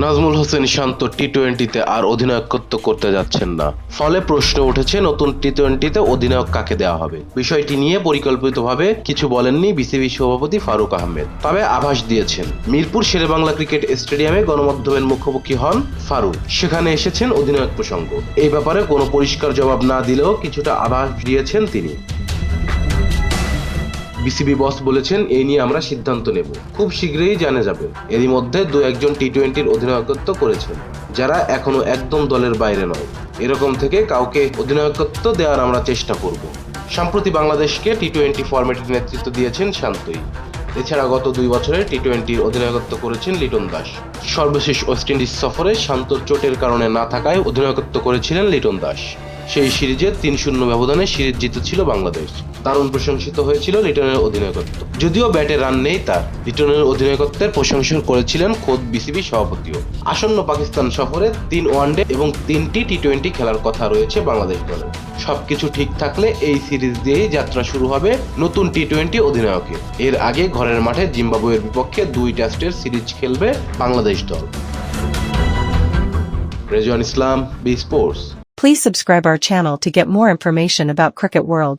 নাজমুল হোসেন শান্ত টি-20তে আর অধিনায়কত্ব করতে যাচ্ছেন না। ফলে প্রশ্ন উঠেছে নতুন টি-20তে অধিনায়ক কাকে দেওয়া হবে। বিষয়টি নিয়ে পরিকল্পিতভাবে কিছু বলেননি বিসিবি সভাপতি ফারুক আহমেদ, তবে আভাস দিয়েছেন। মিরপুর শেরেবাংলা ক্রিকেট স্টেডিয়ামে গণমাধ্যমের মুখোমুখি হন ফারুক। সেখানে এসেছেন অধিনায়ক প্রসঙ্গ। এই ব্যাপারে কোনো পরিষ্কার জবাব না দিলেও কিছুটা আভাস দিয়েছেন তিনি। বিসিবি বস বলেছেন, এই নিয়ে আমরা সিদ্ধান্ত নেব, খুব শীঘ্রই জানা যাবে। এরই মধ্যে দু একজন টি-20র অধিনায়কত্ব করেছেন, যারা এখনো একদম দলের বাইরে নয়। এরকম থেকে কাউকে অধিনায়কত্ব দেওয়ার আমরা চেষ্টা করব। সম্প্রতি বাংলাদেশকে টি-20 ফরম্যাটের নেতৃত্ব দিয়েছেন শান্তই। এছাড়া গত 2 বছরে টি-20র অধিনায়কত্ব করেছেন লিটন দাস। সর্বশেষ ওয়েস্ট ইন্ডিজ সফরে শান্তর চোটের কারণে না থাকায় অধিনায়কত্ব করেছিলেন লিটন দাস। সেই সিরিজে 3-0 ব্যবধানে সিরিজ জিতেছিল বাংলাদেশ। দারুণ প্রশংসিত হয়েছিল লিটনের অধিনায়কত্ব। যদিও ব্যাটে রান নেই তার, লিটনের অধিনায়কত্বের প্রশংসা করেছিলেন খোদ বিসিবি সভাপতিও। আসন্ন পাকিস্তান সফরে 3 ওয়ানডে এবং 3টি টি-20 খেলার কথা রয়েছে বাংলাদেশ দলের। সবকিছু ঠিক থাকলে এই সিরিজ দিয়েই যাত্রা শুরু হবে নতুন টি-20 অধিনায়কের। এর আগে ঘরের মাঠে জিম্বাবুয়ের বিপক্ষে 2 টেস্টের সিরিজ খেলবে বাংলাদেশ দল। Rezwan Islam, B sports. Please subscribe our channel to get more information about Cricket World.